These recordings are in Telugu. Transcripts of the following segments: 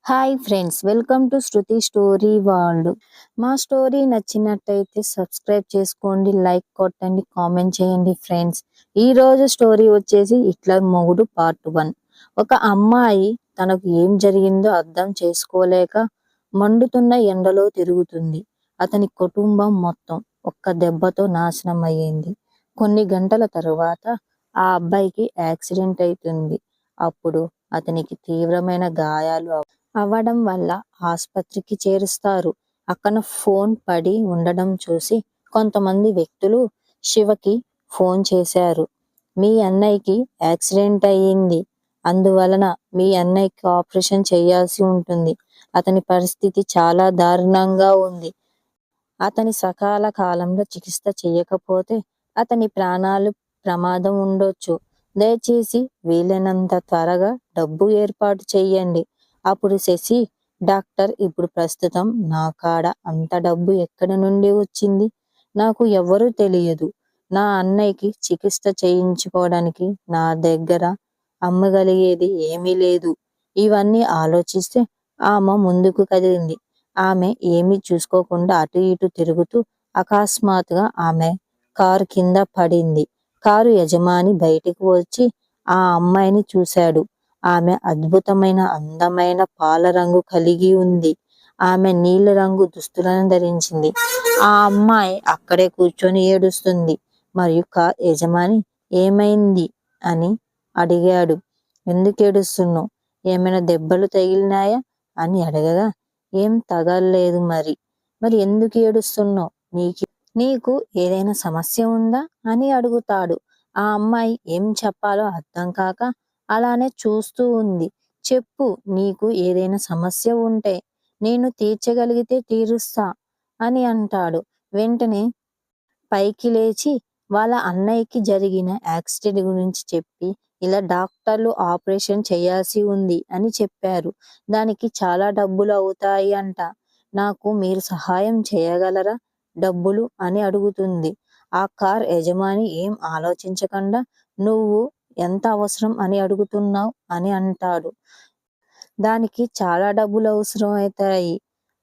Hi friends, welcome to Shruti story world. మా స్టోరీ నచ్చినట్టయితే సబ్స్క్రైబ్ చేసుకోండి, లైక్ కొట్టండి, కామెంట్ చేయండి ఫ్రెండ్స్. ఈ రోజు స్టోరీ వచ్చేసి హిట్లర్ మొగుడు పార్ట్ 1. ఒక అమ్మాయి తనకు ఏం జరిగిందో అర్థం చేసుకోలేక మండుతున్న ఎండలో తిరుగుతుంది. అతని కుటుంబం మొత్తం ఒక్క దెబ్బతో నాశనం అయ్యింది. కొన్ని గంటల తరువాత ఆ అబ్బాయికి యాక్సిడెంట్ అవుతుంది. అప్పుడు అతనికి తీవ్రమైన గాయాలు అవ్వడం వల్ల ఆస్పత్రికి చేరుస్తారు. అక్కడ ఫోన్ పడి ఉండడం చూసి కొంతమంది వ్యక్తులు శివకి ఫోన్ చేశారు. మీ అన్నయ్యకి యాక్సిడెంట్ అయ్యింది, అందువలన మీ అన్నయ్యకి ఆపరేషన్ చేయాల్సి ఉంటుంది. అతని పరిస్థితి చాలా దారుణంగా ఉంది. అతని సకాల కాలంలో చికిత్స చేయకపోతే అతని ప్రాణాలు ప్రమాదం ఉండొచ్చు. దయచేసి వీలైనంత త్వరగా డబ్బు ఏర్పాటు చేయండి. అప్పుడు శశి, డాక్టర్, ఇప్పుడు ప్రస్తుతం నా కాడ అంత డబ్బు ఎక్కడి నుండి వచ్చింది? నాకు ఎవ్వరూ తెలియదు. నా అన్నయ్యకి చికిత్స చేయించుకోవడానికి నా దగ్గర అమ్మగలిగేది ఏమీ లేదు. ఇవన్నీ ఆలోచిస్తే ఆమె ముందుకు కదిలింది. ఆమె ఏమీ చూసుకోకుండా అటు ఇటు తిరుగుతూ అకస్మాత్తుగా ఆమె కారు కింద పడింది. కారు యజమాని బయటికి వచ్చి ఆ అమ్మాయిని చూశాడు. ఆమె అద్భుతమైన అందమైన పాల రంగు కలిగి ఉంది. ఆమె నీలి రంగు దుస్తులను ధరించింది. ఆ అమ్మాయి అక్కడే కూర్చొని ఏడుస్తుంది. మరియు కార్ యజమాని ఏమైంది అని అడిగాడు. ఎందుకు ఏడుస్తున్నావు? ఏమైనా దెబ్బలు తగిలినాయా అని అడగగా, ఏం తగలలేదు. మరి ఎందుకు ఏడుస్తున్నావు? నీకు ఏదైనా సమస్య ఉందా అని అడుగుతాడు. ఆ అమ్మాయి ఏం చెప్పాలో అర్థం కాక అలానే చూస్తూ ఉంది. చెప్పు, నీకు ఏదైనా సమస్య ఉంటే నేను తీర్చగలిగితే తీరుస్తా అని అంటాడు. వెంటనే పైకి లేచి వాళ్ళ అన్నయ్యకి జరిగిన యాక్సిడెంట్ గురించి చెప్పి, ఇలా డాక్టర్లు ఆపరేషన్ చేయాల్సి ఉంది అని చెప్పారు. దానికి చాలా డబ్బులు అవుతాయి అంట. నాకు మీరు సహాయం చేయగలరా? డబ్బులు అని అడుగుతుంది. ఆ కార్ యజమాని ఏం ఆలోచించకుండా, నువ్వు ఎంత అవసరం అని అడుగుతున్నావు అని అంటాడు. దానికి చాలా డబ్బులు అవసరం అవుతాయి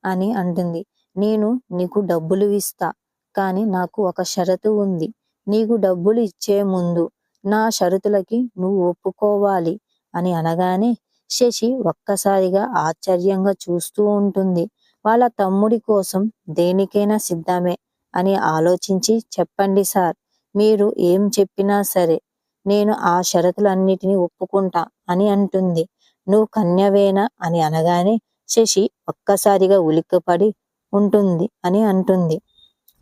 అని అంటుంది. నేను నీకు డబ్బులు ఇస్తా, కానీ నాకు ఒక షరతు ఉంది. నీకు డబ్బులు ఇచ్చే ముందు నా షరతులకి నువ్వు ఒప్పుకోవాలి అని అనగానే శశి ఒక్కసారిగా ఆశ్చర్యంగా చూస్తూ ఉంటుంది. వాళ్ళ తమ్ముడి కోసం దేనికైనా సిద్ధమే అని ఆలోచించి, చెప్పండి సార్, మీరు ఏం చెప్పినా సరే నేను ఆ షరతులన్నిటినీ ఒప్పుకుంటా అని అంటుంది. నువ్వు కన్యవేనా అని అనగానే శశి ఒక్కసారిగా ఉలిక్కిపడి ఉంటుంది అని అంటుంది.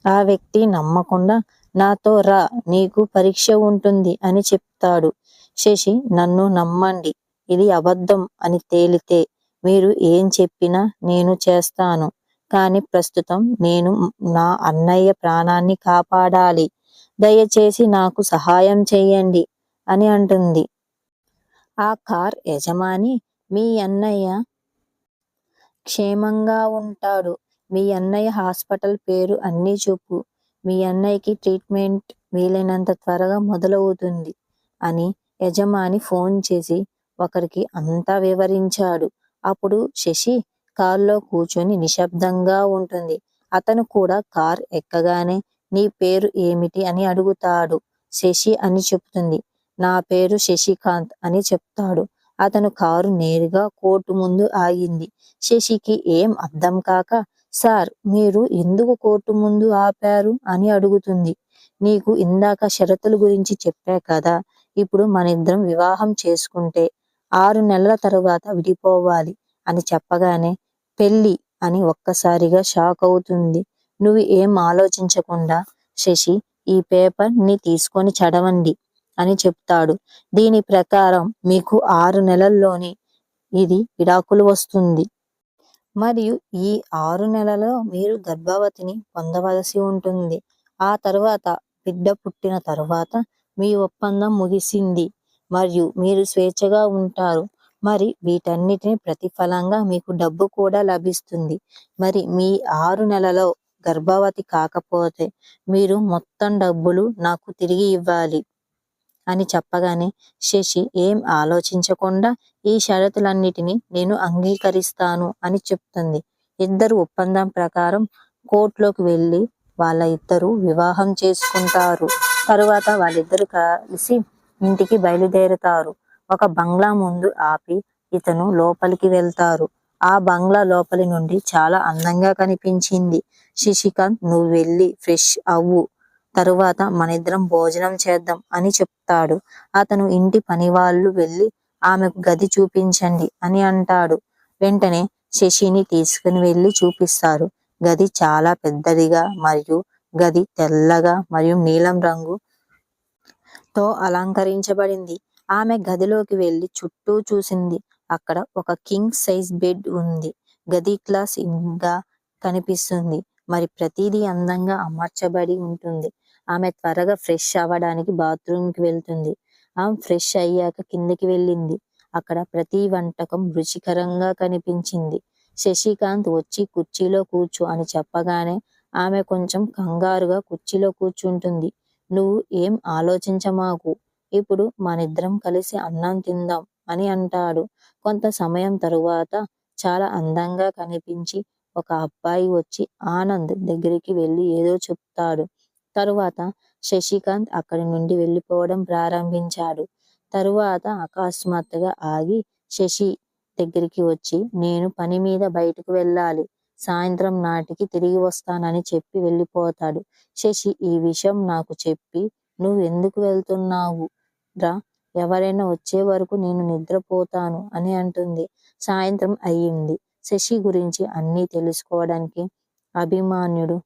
ఆ వ్యక్తి నమ్మకుండా, నాతో రా, నీకు పరీక్ష ఉంటుంది అని చెప్తాడు. శశి, నన్ను నమ్మండి, ఇది అబద్ధం అని తేలితే మీరు ఏం చెప్పినా నేను చేస్తాను. కానీ ప్రస్తుతం నేను నా అన్నయ్య ప్రాణాన్ని కాపాడాలి. దయచేసి నాకు సహాయం చెయ్యండి అని అంటుంది. ఆ కార్ యజమాని, మీ అన్నయ్య క్షేమంగా ఉంటాడు. మీ అన్నయ్య హాస్పిటల్ పేరు అన్నీ చెప్పు. మీ అన్నయ్యకి ట్రీట్మెంట్ వీలైనంత త్వరగా మొదలవుతుంది అని యజమాని ఫోన్ చేసి ఒకరికి అంతా వివరించాడు. అప్పుడు శశి కారులో కూర్చొని నిశ్శబ్దంగా ఉంటుంది. అతను కూడా కార్ ఎక్కగానే నీ పేరు ఏమిటి అని అడుగుతాడు. శశి అని చెప్తుంది. నా పేరు శశికాంత్ అని చెప్తాడు. అతను కారు నేరుగా కోర్టు ముందు ఆగింది. శశికి ఏం అర్థం కాక, సార్, మీరు ఎందుకు కోర్టు ముందు ఆపారు అని అడుగుతుంది. నీకు ఇందాక షరతుల గురించి చెప్పా కదా, ఇప్పుడు మనిద్దరం వివాహం చేసుకుంటే 6 నెలల తరువాత విడిపోవాలి అని చెప్పగానే పెళ్ళి అని ఒక్కసారిగా షాక్ అవుతుంది. నువ్వు ఏం ఆలోచించకుండా, శశి, ఈ పేపర్ ని తీసుకొని చదవండి అని చెప్తాడు. దీని ప్రకారం మీకు 6 నెలల్లోనే ఇది విడాకులు వస్తుంది. మరియు ఈ 6 నెలలో మీరు గర్భవతిని పొందవలసి ఉంటుంది. ఆ తరువాత బిడ్డ పుట్టిన తరువాత మీ ఒప్పందం ముగిసింది మరియు మీరు స్వేచ్ఛగా ఉంటారు. మరి వీటన్నిటిని ప్రతిఫలంగా మీకు డబ్బు కూడా లభిస్తుంది. మరి మీ 6 నెలలో గర్భవతి కాకపోతే మీరు మొత్తం డబ్బులు నాకు తిరిగి ఇవ్వాలి. అని చెప్పగానే శశి ఏం ఆలోచించకుండా ఈ షరతులన్నిటినీ నేను అంగీకరిస్తాను అని చెప్తుంది. ఇద్దరు ఒప్పందం ప్రకారం కోర్టులోకి వెళ్ళి వాళ్ళ ఇద్దరు వివాహం చేసుకుంటారు. తరువాత వాళ్ళిద్దరు కలిసి ఇంటికి బయలుదేరుతారు. ఒక బంగ్లా ముందు ఆపి ఇతను లోపలికి వెళ్తారు. ఆ బంగ్లా లోపలి నుండి చాలా అందంగా కనిపించింది. శశికాంత్, నువ్వు వెళ్ళి ఫ్రెష్ అవ్వు, తరువాత మనిద్దరం భోజనం చేద్దాం అని చెప్తాడు. అతను ఇంటి పనివాళ్ళు వెళ్ళి ఆమెకు గది చూపించండి అని అంటాడు. వెంటనే శశిని తీసుకుని వెళ్ళి చూపిస్తారు. గది చాలా పెద్దదిగా మరియు గది తెల్లగా మరియు నీలం రంగు తో అలంకరించబడింది. ఆమె గదిలోకి వెళ్ళి చుట్టూ చూసింది. అక్కడ ఒక కింగ్ సైజ్ బెడ్ ఉంది. గది క్లాస్ గా కనిపిస్తుంది. మరి ప్రతిదీ అందంగా అమర్చబడి ఉంటుంది. ఆమె త్వరగా ఫ్రెష్ అవ్వడానికి బాత్రూమ్ కి వెళ్తుంది. ఆమె ఫ్రెష్ అయ్యాక కిందకి వెళ్ళింది. అక్కడ ప్రతి వంటకం రుచికరంగా కనిపించింది. శశికాంత్ వచ్చి కుర్చీలో కూర్చో అని చెప్పగానే ఆమె కొంచెం కంగారుగా కుర్చీలో కూర్చుంటుంది. నువ్వు ఏం ఆలోచించమాకు, ఇప్పుడు మనిద్దరం కలిసి అన్నం తిందాం అని అంటాడు. కొంత సమయం తరువాత చాలా అందంగా కనిపించి ఒక అబ్బాయి వచ్చి ఆనంద్ దగ్గరికి వెళ్ళి ఏదో చెప్తాడు. తరువాత శశికాంత్ అక్కడి నుండి వెళ్ళిపోవడం ప్రారంభించాడు. తరువాత అకస్మాత్తుగా ఆగి శశి దగ్గరికి వచ్చి నేను పని మీద బయటకు వెళ్ళాలి, సాయంత్రం నాటికి తిరిగి వస్తానని చెప్పి వెళ్ళిపోతాడు. శశి ఈ విషయం నాకు చెప్పి నువ్వు ఎందుకు వెళ్తున్నావు రా, ఎవరైనా వచ్చే వరకు నేను నిద్రపోతాను అని అంటుంది. సాయంత్రం అయ్యింది. శశి గురించి అన్నీ తెలుసుకోవడానికి అభిమాన్యుడు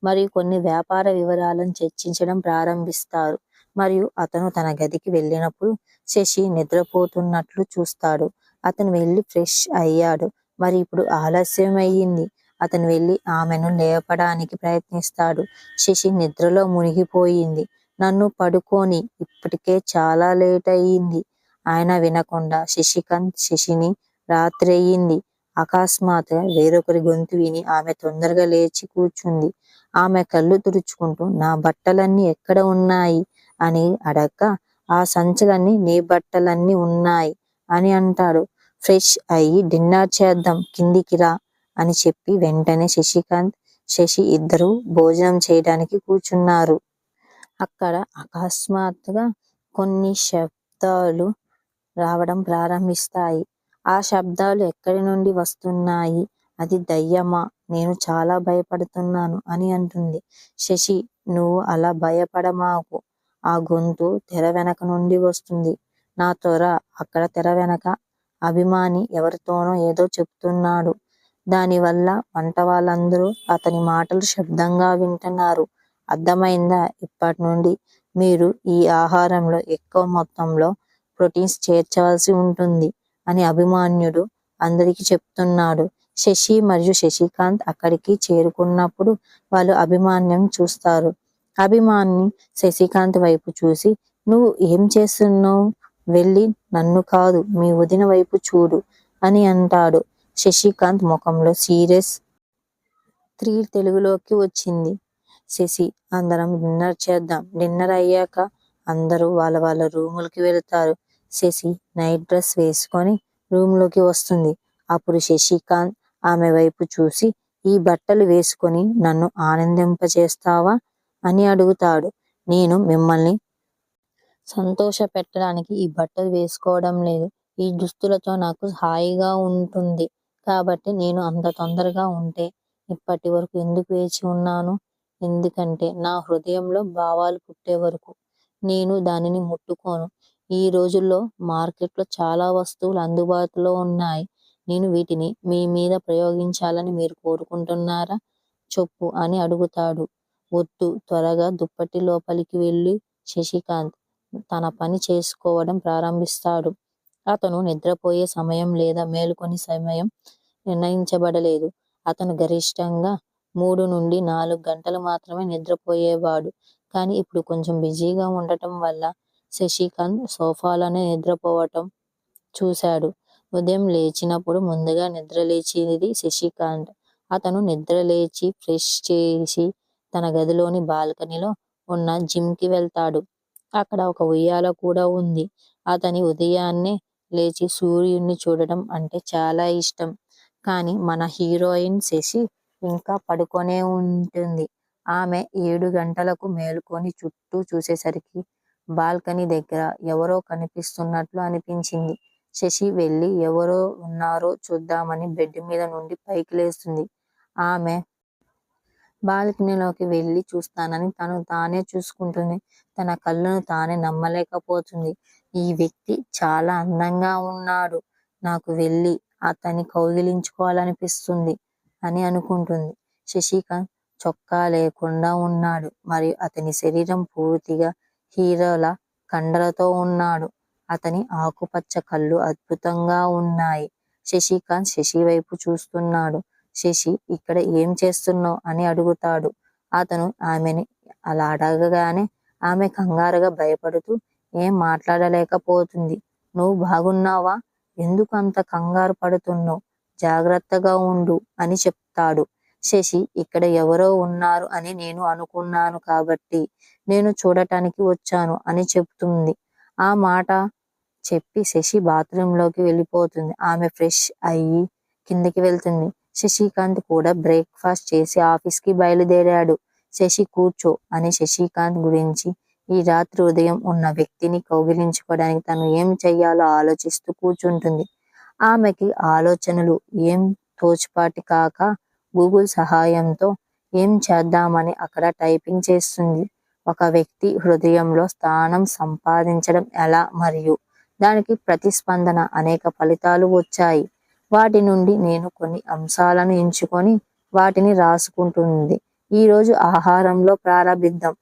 మరియు కొన్ని వ్యాపార వివరాలను చర్చించడం ప్రారంభిస్తారు. మరియు అతను తన గదికి వెళ్ళినప్పుడు శశి నిద్రపోతున్నట్లు చూస్తాడు. అతను వెళ్ళి ఫ్రెష్ అయ్యాడు. మరి ఇప్పుడు ఆలస్యం అయ్యింది. అతను వెళ్ళి ఆమెను లేపడానికి ప్రయత్నిస్తాడు. శశి నిద్రలో మునిగిపోయింది. నన్ను పడుకోని, ఇప్పటికే చాలా లేట్ అయ్యింది. ఆయన వినకుండా శశికాంత్ శశిని రాత్రి అయ్యింది. అకస్మాత్తుగా వేరొకరి గొంతు విని ఆమె తొందరగా లేచి కూర్చుంది. ఆమె కళ్ళు తుడుచుకుంటూ నా బట్టలన్నీ ఎక్కడ ఉన్నాయి అని అడగ్గా ఆ సంచులన్నీ నీ బట్టలన్నీ ఉన్నాయి అని అంటాడు. ఫ్రెష్ అయ్యి డిన్నర్ చేద్దాం, కిందికి రా అని చెప్పి వెంటనే శశికాంత్ శశి ఇద్దరు భోజనం చేయడానికి కూర్చున్నారు. అక్కడ అకస్మాత్తుగా కొన్ని శబ్దాలు రావడం ప్రారంభిస్తాయి. ఆ శబ్దాలు ఎక్కడి నుండి వస్తున్నాయి? అది దయ్యమా? నేను చాలా భయపడుతున్నాను అని అంటుంది. శశి, నువ్వు అలా భయపడమాకు, ఆ గొంతు తెర వెనక నుండి వస్తుంది. నా త్వర అక్కడ తెర వెనక అభిమాని ఎవరితోనో ఏదో చెప్తున్నాడు. దానివల్ల వంట వాళ్ళందరూ అతని మాటలు శబ్దంగా వింటున్నారు. అర్థమైందా? ఇప్పటి నుండి మీరు ఈ ఆహారంలో ఎక్కువ మొత్తంలో ప్రోటీన్స్ చేర్చవలసి ఉంటుంది అని అభిమాన్యుడు అందరికి చెప్తున్నాడు. శశి మరియు శశికాంత్ అక్కడికి చేరుకున్నప్పుడు వాళ్ళు అభిమాన్యం చూస్తారు. అభిమాని శశికాంత్ వైపు చూసి నువ్వు ఏం చేస్తున్నావు? వెళ్ళి నన్ను కాదు మీ వదిన వైపు చూడు అని అంటాడు. శశికాంత్ ముఖంలో సీరియస్ తెలుగులోకి వచ్చింది. శశి, అందరం డిన్నర్ చేద్దాం. డిన్నర్ అయ్యాక అందరూ వాళ్ళ వాళ్ళ రూములకి వెళ్తారు. శశి నైట్ డ్రెస్ వేసుకొని రూమ్ లోకి వస్తుంది. అప్పుడు శశికాంత్ ఆమె వైపు చూసి ఈ బట్టలు వేసుకొని నన్ను ఆనందింపచేస్తావా అని అడుగుతాడు. నేను మిమ్మల్ని సంతోష పెట్టడానికి ఈ బట్టలు వేసుకోవడం లేదు. ఈ దుస్తులతో నాకు హాయిగా ఉంటుంది కాబట్టి నేను అంత తొందరగా ఉంటే ఇప్పటి వరకు ఎందుకు వేచి ఉన్నాను? ఎందుకంటే నా హృదయంలో భావాలు పుట్టే వరకు నేను దానిని ముట్టుకోను. ఈ రోజుల్లో మార్కెట్లో చాలా వస్తువులు అందుబాటులో ఉన్నాయి. నేను వీటిని మీ మీద ప్రయోగించాలని మీరు కోరుకుంటున్నారా చెప్పు అని అడుగుతాడు. వద్దు, త్వరగా దుప్పటి లోపలికి వెళ్ళి శశికాంత్ తన పని చేసుకోవడం ప్రారంభిస్తాడు. అతను నిద్రపోయే సమయం లేదా మేలుకొని సమయం నిర్ణయించబడలేదు. అతను గరిష్టంగా 3 నుండి 4 గంటలు మాత్రమే నిద్రపోయేవాడు. కానీ ఇప్పుడు కొంచెం బిజీగా ఉండటం వల్ల శశికాంత్ సోఫాలోనే నిద్రపోవటం చూశాడు. ఉదయం లేచినప్పుడు ముందుగా నిద్రలేచేది శశికాంత్. అతను నిద్రలేచి ఫ్రెష్ చేసి తన గదిలోని బాల్కనీలో ఉన్న జిమ్ కి వెళ్తాడు. అక్కడ ఒక ఉయ్యాల కూడా ఉంది. అతని ఉదయాన్నే లేచి సూర్యుడిని చూడడం అంటే చాలా ఇష్టం. కానీ మన హీరోయిన్ శశి ఇంకా పడుకొనే ఉంటుంది. ఆమె 7 గంటలకు మేలుకొని చుట్టూ చూసేసరికి బాల్కనీ దగ్గర ఎవరో కనిపిస్తున్నట్లు అనిపించింది. శశి వెళ్ళి ఎవరో ఉన్నారో చూద్దామని బెడ్ మీద నుండి పైకి లేస్తుంది. ఆమె బాల్కనీలోకి వెళ్ళి చూస్తానని తను తానే చూసుకుంటుంది. తన కళ్ళను తానే నమ్మలేకపోతుంది. ఈ వ్యక్తి చాలా అందంగా ఉన్నాడు. నాకు వెళ్ళి అతన్ని కౌగిలించుకోవాలనిపిస్తుంది అని అనుకుంటుంది. శశికాంత్ చొక్కా లేకుండా ఉన్నాడు. మరియు అతని శరీరం పూర్తిగా హీరోల కండలతో ఉన్నాడు. అతని ఆకుపచ్చ కళ్ళు అద్భుతంగా ఉన్నాయి. శశికాంత్ శశి వైపు చూస్తున్నాడు. శశి, ఇక్కడ ఏం చేస్తున్నావు అని అడుగుతాడు. అతను ఆమెని అలా అడగగానే ఆమె కంగారుగా భయపడుతూ ఏం మాట్లాడలేకపోతుంది. నువ్వు బాగున్నావా? ఎందుకు అంత కంగారు పడుతున్నావు? జాగ్రత్తగా ఉండు అని చెప్తాడు. శశి, ఇక్కడ ఎవరో ఉన్నారు అని నేను అనుకున్నాను కాబట్టి నేను చూడటానికి వచ్చాను అని చెప్తుంది. ఆ మాట చెప్పి శశి బాత్రూంలోకి వెళ్ళిపోతుంది. ఆమె ఫ్రెష్ అయ్యి కిందకి వెళ్తుంది. శశికాంత్ కూడా బ్రేక్ఫాస్ట్ చేసి ఆఫీస్కి బయలుదేరాడు. శశి కూర్చో అని శశికాంత్ గురించి ఈ రాత్రి ఉదయం ఉన్న వ్యక్తిని కౌగిలించుకోవడానికి తను ఏం చెయ్యాలో ఆలోచిస్తూ కూర్చుంటుంది. ఆమెకి ఆలోచనలు ఏం తోచిపాటి కాక గూగుల్ సహాయంతో ఏం చేద్దామని అక్కడ టైపింగ్ చేస్తుంది. ఒక వ్యక్తి హృదయంలో స్థానం సంపాదించడం ఎలా మరియు దానికి ప్రతిస్పందన అనేక ఫలితాలు వచ్చాయి. వాటి నుండి నేను కొన్ని అంశాలను ఎంచుకొని వాటిని రాసుకుంటుంది. ఈరోజు ఆహారంలో ప్రారంభిద్దాం.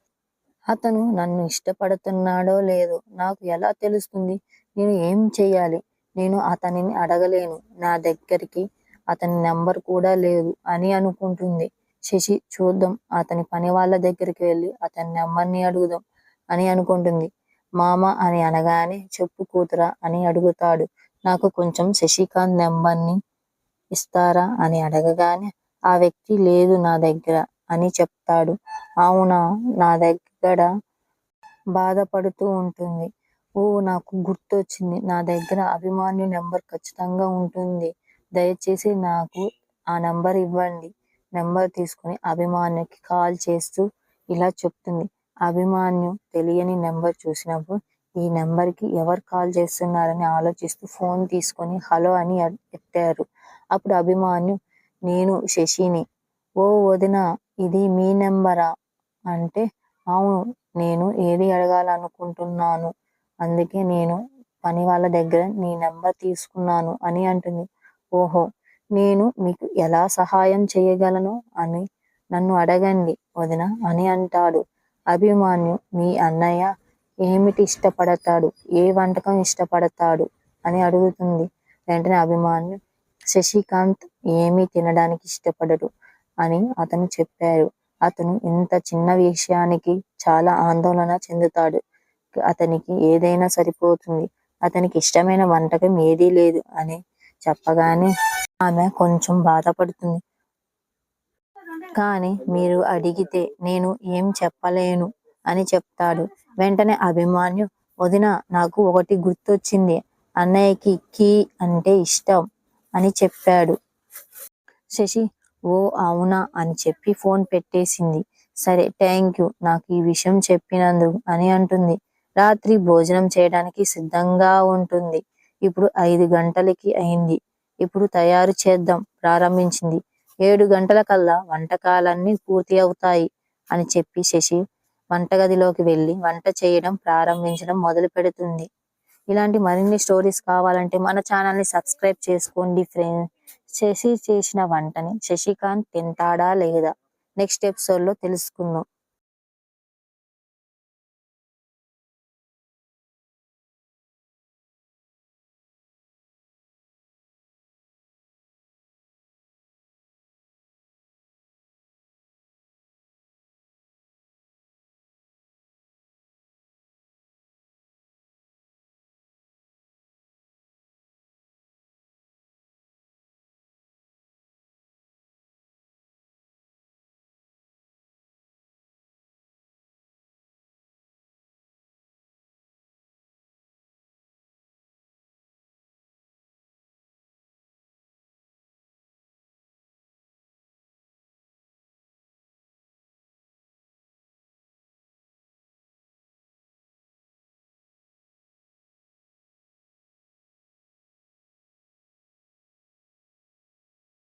అతను నన్ను ఇష్టపడుతున్నాడో లేదో నాకు ఎలా తెలుస్తుంది? నేను ఏం చెయ్యాలి? నేను అతనిని అడగలేను. నా దగ్గరికి అతని నెంబర్ కూడా లేదు అని అనుకుంటుంది. శశి, చూద్దాం, అతని పని వాళ్ళ దగ్గరికి వెళ్ళి అతని నెంబర్ని అడుగుదాం అని అనుకుంటుంది. మామ అని అనగానే చెప్పు కూతురా అని అడుగుతాడు. నాకు కొంచెం శశికాంత్ నెంబర్ని ఇస్తారా అని అడగగానే ఆ వ్యక్తి లేదు నా దగ్గర అని చెప్తాడు. అవునా, నా దగ్గర బాధపడుతూ ఉంటుంది. ఓ, నాకు గుర్తొచ్చింది, నా దగ్గర అభిమాన్యు నెంబర్ ఖచ్చితంగా ఉంటుంది. దయచేసి నాకు ఆ నెంబర్ ఇవ్వండి. నెంబర్ తీసుకుని అభిమాన్యుకి కాల్ చేస్తూ ఇలా చెప్తుంది. అభిమాన్యు తెలియని నెంబర్ చూసినప్పుడు ఈ నెంబర్కి ఎవరు కాల్ చేస్తున్నారని ఆలోచిస్తూ ఫోన్ తీసుకొని హలో అని ఎత్తారు. అప్పుడు అభిమాన్యు, నేను శశిని. ఓ వదిన, ఇది మీ నెంబరా అంటే, అవును, నేను ఏది అడగాలనుకుంటున్నాను, అందుకే నేను పని వాళ్ళ దగ్గర నీ నెంబర్ తీసుకున్నాను అని అంటుంది. ఓహో, నేను మీకు ఎలా సహాయం చేయగలను అని నన్ను అడగండి వదిన అని అంటాడు. అభిమాన్యు, మీ అన్నయ్య ఏమిటి ఇష్టపడతాడు, ఏ వంటకం ఇష్టపడతాడు అని అడుగుతుంది. వెంటనే అభిమాన్యు, శశికాంత్ ఏమీ తినడానికి ఇష్టపడడు అని అతను చెప్పారు. అతను ఇంత చిన్న విషయానికి చాలా ఆందోళన చెందుతాడు. అతనికి ఏదైనా సరిపోతుంది. అతనికి ఇష్టమైన వంటకం ఏదీ లేదు అని చెప్పగానే ఆమె కొంచెం బాధపడుతుంది. కానీ మీరు అడిగితే నేను ఏం చెప్పలేను అని చెప్తాడు. వెంటనే అభిమాన్యు, వదిన, నాకు ఒకటి గుర్తొచ్చింది, అన్నయ్యకి కీ అంటే ఇష్టం అని చెప్పాడు. శశి, ఓ అవునా అని చెప్పి ఫోన్ పెట్టేసింది. సరే, థ్యాంక్ యూ నాకు ఈ విషయం చెప్పినందుకు అని అంటుంది. రాత్రి భోజనం చేయడానికి సిద్ధంగా ఉంటుంది. ఇప్పుడు 5 గంటలకి అయింది. ఇప్పుడు తయారు చేద్దాం ప్రారంభించింది. 7 గంటలకల్లా వంటకాలన్నీ పూర్తి అవుతాయి అని చెప్పి శశి వంటగదిలోకి వెళ్ళి వంట చేయడం ప్రారంభించడం మొదలు పెడుతుంది. ఇలాంటి మరిన్ని స్టోరీస్ కావాలంటే మన ఛానల్ని సబ్స్క్రైబ్ చేసుకోండి ఫ్రెండ్స్. శశి చేసిన వంటని శశికాంత్ తింటాడా లేదా నెక్స్ట్ ఎపిసోడ్లో తెలుసుకుందాం.